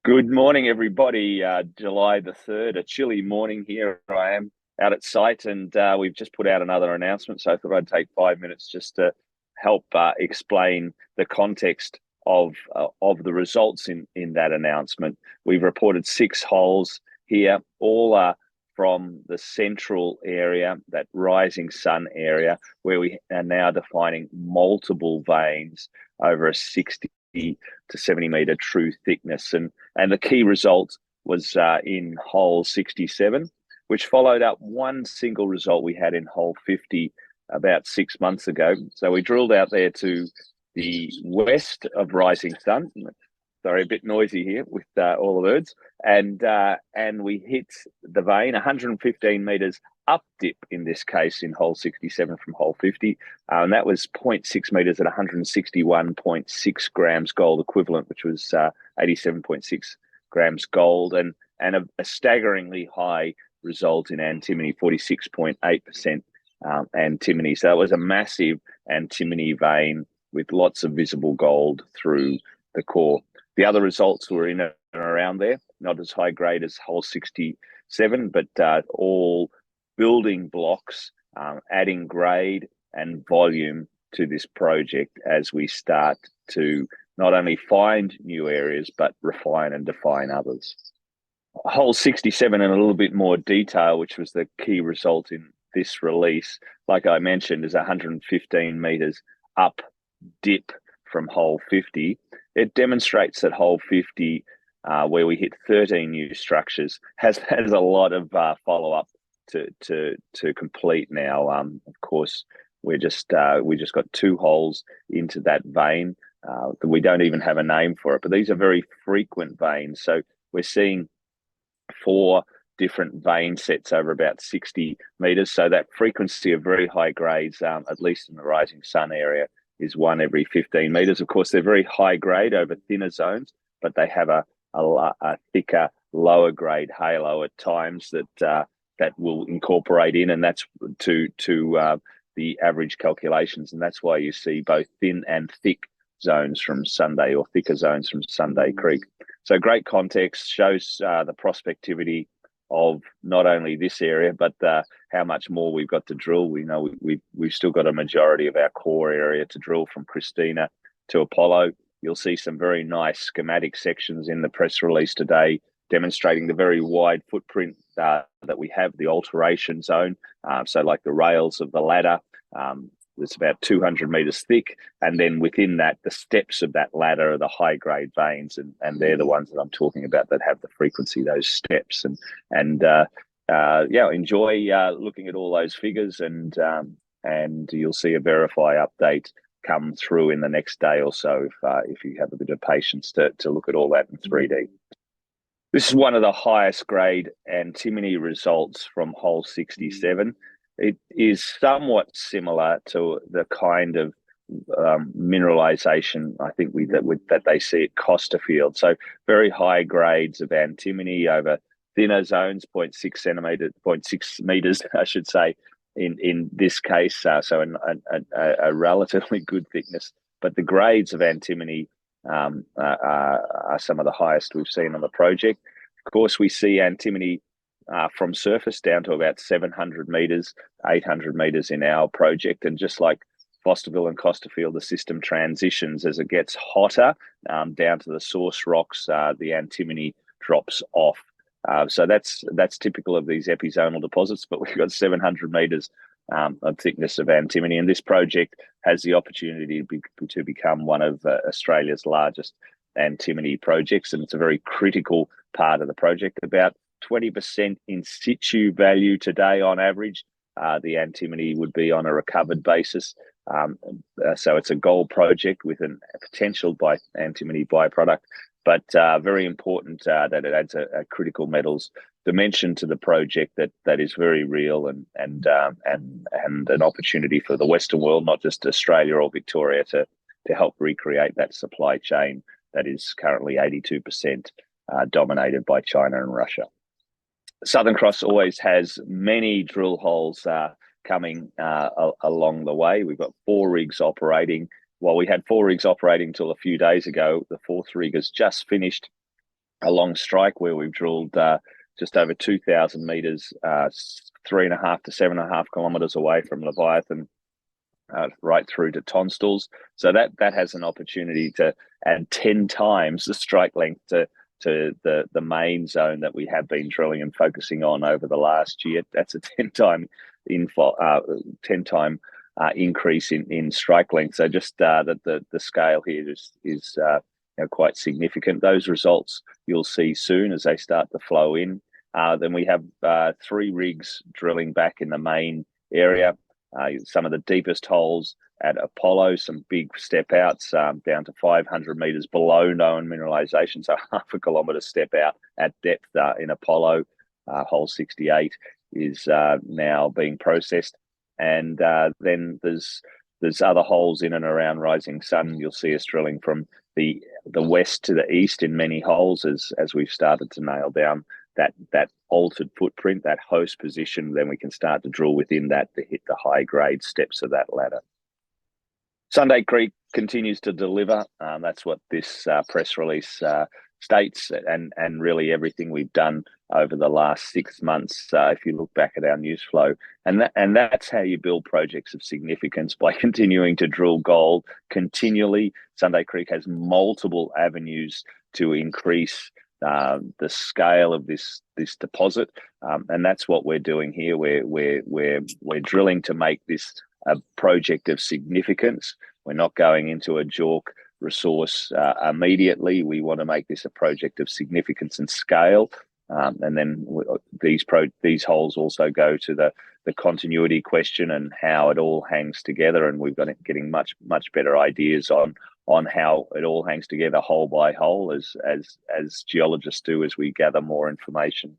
Good morning, everybody. July the 3rd, a chilly morning here. I am out at site, and we've just put out another announcement. So I thought I'd take 5 minutes just to help explain the context of the results in that announcement. We've reported 6 holes here, all are from the central area, that rising sun area, where we are now defining multiple veins over a 60 to 70 meter true thickness. And the key result was in hole 67, which followed up one single result we had in hole 50 about 6 months ago. So we drilled out there to the west of rising sun. Sorry, a bit noisy here with all the birds. And we hit the vein 115 meters up dip, in this case in hole 67 from hole 50, and that was 0.6 meters at 161.6 grams gold equivalent, which was 87.6 grams gold, and a staggeringly high result in antimony, 46.8% antimony. So it was a massive antimony vein with lots of visible gold through the core. The other results were in and around there, not as high grade as hole 67, but all building blocks, adding grade and volume to this project as we start to not only find new areas, but refine and define others. Hole 67 in a little bit more detail, which was the key result in this release, like I mentioned, is 115 meters up dip from hole 50. It demonstrates that hole 50, where we hit 13 new structures, has a lot of follow-up to complete now. Of course, we just got 2 holes into that vein. We don't even have a name for it, but these are very frequent veins. So we're seeing 4 different vein sets over about 60 meters. So that frequency of very high grades, at least in the rising sun area, is 1 every 15 meters. Of course, they're very high grade over thinner zones, but they have a thicker, lower grade halo at times that will incorporate in, and that's to the average calculations, and that's why you see both thin and thick zones from Sunday, or thicker zones from Sunday Creek. So great context, shows the prospectivity of not only this area, but how much more we've got to drill. We know we've still got a majority of our core area to drill, from Christina to Apollo. You'll see some very nice schematic sections in the press release today, demonstrating the very wide footprint that we have, the alteration zone. So like the rails of the ladder, it's about 200 meters thick. And then within that, the steps of that ladder are the high grade veins. And they're the ones that I'm talking about that have the frequency, those steps. And yeah, enjoy looking at all those figures, and you'll see a verify update come through in the next day or so if you have a bit of patience to look at all that in 3D. This is one of the highest grade antimony results from hole 67. It is somewhat similar to the kind of mineralization I think that they see at Costerfield. So very high grades of antimony over thinner zones, 0.6 meters, I should say, in this case. So a relatively good thickness, but the grades of antimony are some of the highest we've seen on the project. Of course, we see antimony from surface down to about 700 meters, 800 meters in our project. And just like Fosterville and Costerfield, the system transitions as it gets hotter down to the source rocks. The antimony drops off. So that's typical of these epizonal deposits, but we've got 700 meters of thickness of antimony, and this project has the opportunity to become one of Australia's largest antimony projects, and it's a very critical part of the project. About 20% in situ value today on average. The antimony would be on a recovered basis. So it's a gold project with a potential antimony byproduct, but very important that it adds a critical metals dimension to the project that is very real and an opportunity for the Western world, not just Australia or Victoria, to help recreate that supply chain that is currently 82% dominated by China and Russia. Southern Cross always has many drill holes coming along the way. We've got 4 rigs operating. Well, we had 4 rigs operating till a few days ago. The 4th rig has just finished a long strike where we've drilled just over 2,000 meters, 3.5 to 7.5 kilometers away from Leviathan, right through to Tonstals. So that has an opportunity to add 10 times the strike length to the main zone that we have been drilling and focusing on over the last year. That's a 10-time increase in strike length. So just the scale here is quite significant. Those results you'll see soon as they start to flow in. Then we have 3 rigs drilling back in the main area. Some of the deepest holes at Apollo, some big step outs down to 500 meters below known mineralization, so half a kilometer step out at depth in Apollo. Hole 68 is now being processed, and then there's other holes in and around Rising Sun. You'll see us drilling from the west to the east in many holes as we've started to nail down that altered footprint, that host position. Then we can start to drill within that to hit the high grade steps of that ladder. Sunday Creek continues to deliver. That's what this press release states, and really everything we've done over the last 6 months. If you look back at our news flow, and that's how you build projects of significance, by continuing to drill gold continually. Sunday Creek has multiple avenues to increase the scale of this deposit, and that's what we're doing here. We're drilling to make this a project of significance. We're not going into a JORC resource immediately. We want to make this a project of significance and scale, and then these holes also go to the continuity question and how it all hangs together. And we've got getting much better ideas on how it all hangs together hole by hole as geologists do as we gather more information.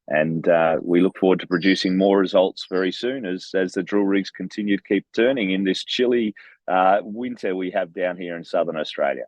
And we look forward to producing more results very soon as the drill rigs continue to keep turning in this chilly winter we have down here in southern Australia.